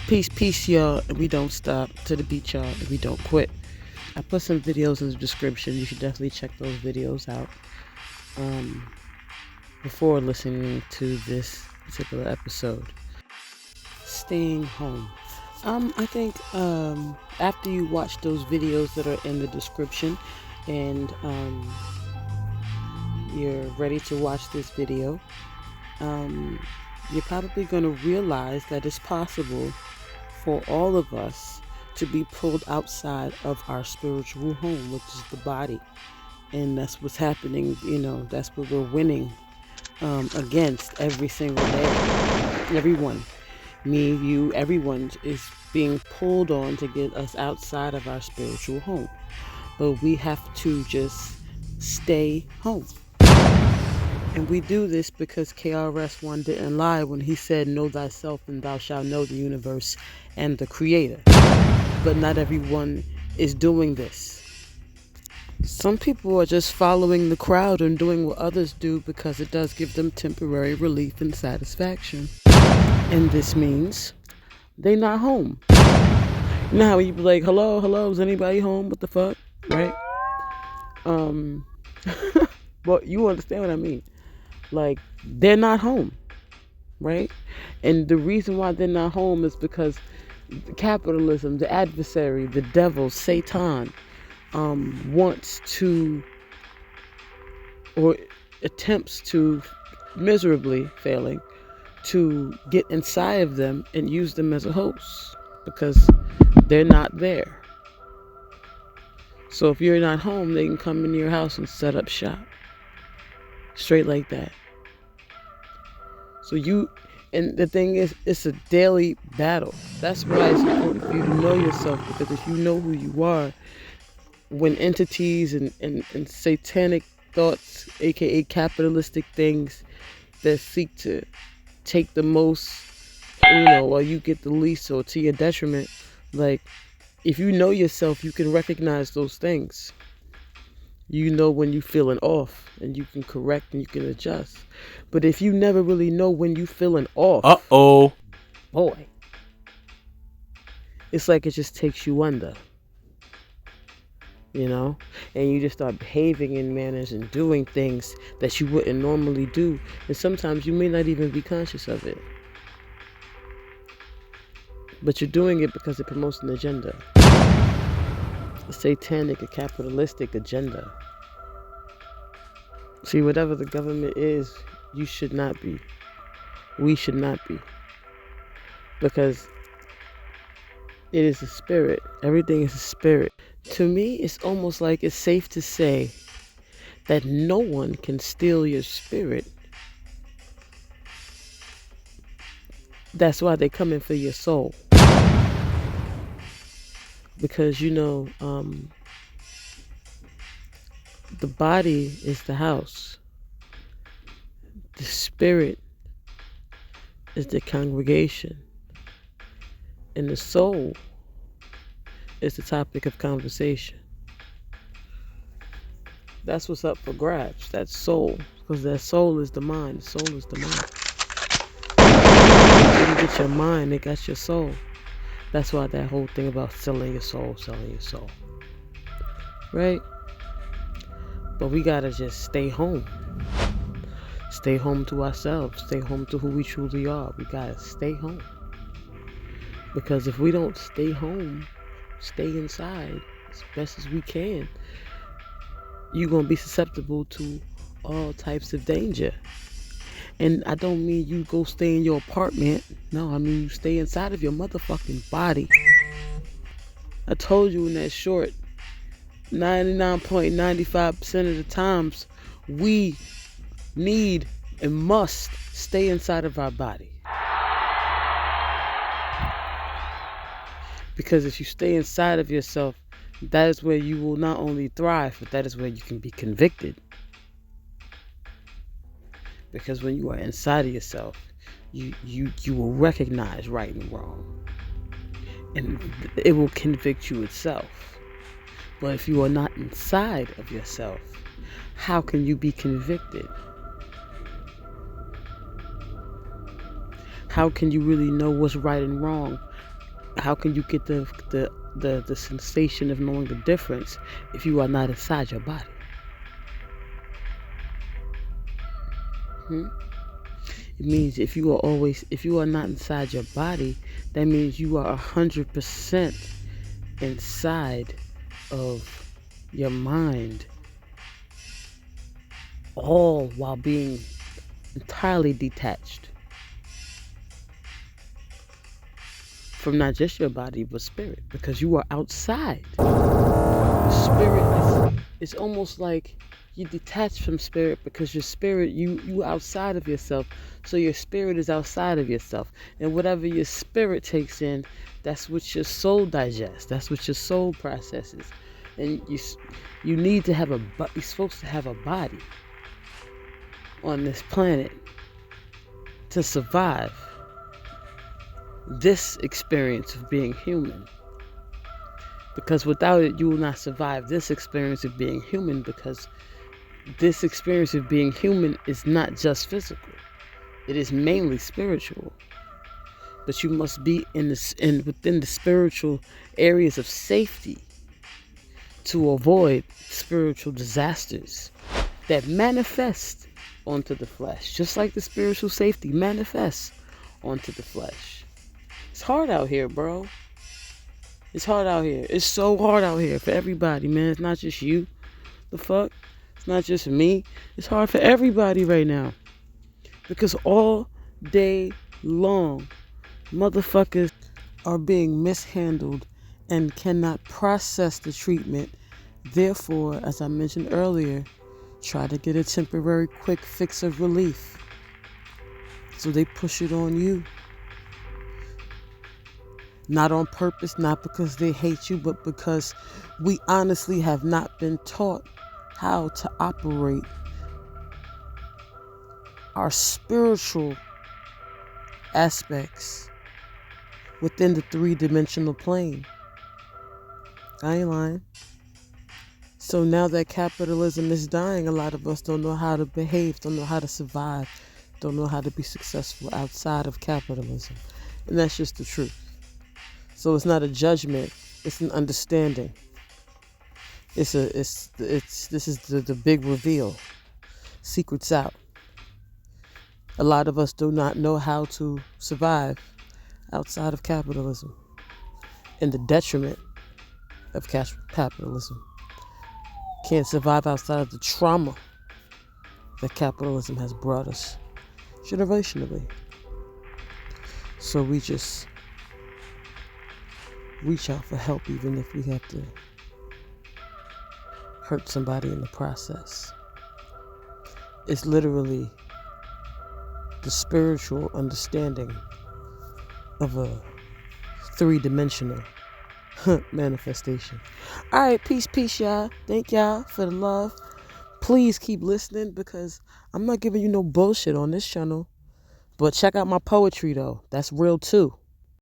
Peace, y'all. And we don't stop to the beat, y'all. And we don't quit. I put some videos in the description. You should definitely check those videos out before listening to this particular episode. Staying home. I think after you watch those videos that are in the description and you're ready to watch this video, you're probably going to realize that it's possible for all of us to be pulled outside of our spiritual home, which is the body. And that's what's happening, that's what we're winning against every single day. Everyone, me, you, everyone is being pulled on to get us outside of our spiritual home. But we have to just stay home. And we do this because KRS-One didn't lie when he said, "Know thyself and thou shalt know the universe and the creator." But not everyone is doing this. Some people are just following the crowd and doing what others do because it does give them temporary relief and satisfaction. And this means they not home. You know how you be like, hello, is anybody home? What the fuck? Right? But you understand what I mean. Like, they're not home, right? And the reason why they're not home is because capitalism, the adversary, the devil, Satan, wants to, or attempts to, miserably failing, to get inside of them and use them as a host because they're not there. So if you're not home, they can come into your house and set up shop. Straight like that. So and the thing is, it's a daily battle. That's why it's important for you to know yourself, because if you know who you are, when entities and satanic thoughts, aka capitalistic things that seek to take the most, while you get the least, or to your detriment, like, if you know yourself, you can recognize those things. You know when you're feeling off, and you can correct and you can adjust. But if you never really know when you're feeling off, boy, it's like it just takes you under, and you just start behaving in manners and doing things that you wouldn't normally do. And sometimes you may not even be conscious of it, but you're doing it because it promotes an agenda. A satanic, a capitalistic agenda. See, whatever the government is, you should not be. We should not be. Because it is a spirit. Everything is a spirit. To me, it's almost like it's safe to say that no one can steal your spirit. That's why they're coming for your soul. Because, the body is the house. The spirit is the congregation. And the soul is the topic of conversation. That's what's up for grabs. That soul. Because that soul is the mind. The soul is the mind. They didn't get your mind, they got your soul. That's why that whole thing about selling your soul. Right? But we gotta just stay home. Stay home to ourselves. Stay home to who we truly are. We gotta stay home. Because if we don't stay home, stay inside as best as we can, you're gonna be susceptible to all types of danger. And I don't mean you go stay in your apartment. No, I mean you stay inside of your motherfucking body. I told you in that short, 99.95% of the times, we need and must stay inside of our body. Because if you stay inside of yourself, that is where you will not only thrive, but that is where you can be convicted. Because when you are inside of yourself, you will recognize right and wrong. And it will convict you itself. But if you are not inside of yourself, how can you be convicted? how can you really know what's right and wrong? How can you get the sensation of knowing the difference if you are not inside your body? It means if you are not inside your body, that means you are 100% inside of your mind, all while being entirely detached from not just your body but spirit, because you are outside. Spirit is almost like you detach from spirit, because your spirit, you outside of yourself, so your spirit is outside of yourself, and whatever your spirit takes in, that's what your soul digests, that's what your soul processes. And you need to have you're supposed to have a body on this planet to survive this experience of being human. Because without it, you will not survive this experience of being human, because this experience of being human is not just physical. It is mainly spiritual. But you must be within the spiritual areas of safety to avoid spiritual disasters that manifest onto the flesh, just like the spiritual safety manifests onto the flesh. It's hard out here, bro. It's hard out here. It's so hard out here for everybody, man. It's not just you. The fuck? It's not just me. It's hard for everybody right now. Because all day long, motherfuckers are being mishandled and cannot process the treatment. Therefore, as I mentioned earlier, try to get a temporary quick fix of relief. So they push it on you. Not on purpose, not because they hate you, but because we honestly have not been taught how to operate our spiritual aspects within the three-dimensional plane. I ain't lying. So now that capitalism is dying, a lot of us don't know how to behave, don't know how to survive, don't know how to be successful outside of capitalism. And that's just the truth. So it's not a judgment, it's an understanding. This is the big reveal. Secrets out. A lot of us do not know how to survive outside of capitalism, and the detriment of capitalism. Can't survive outside of the trauma that capitalism has brought us generationally. So we just reach out for help, even if we have to hurt somebody in the process. It's literally the spiritual understanding of a three-dimensional manifestation. All right, peace, y'all. Thank y'all for the love. Please keep listening, because I'm not giving you no bullshit on this channel. But check out my poetry, though. That's real, too.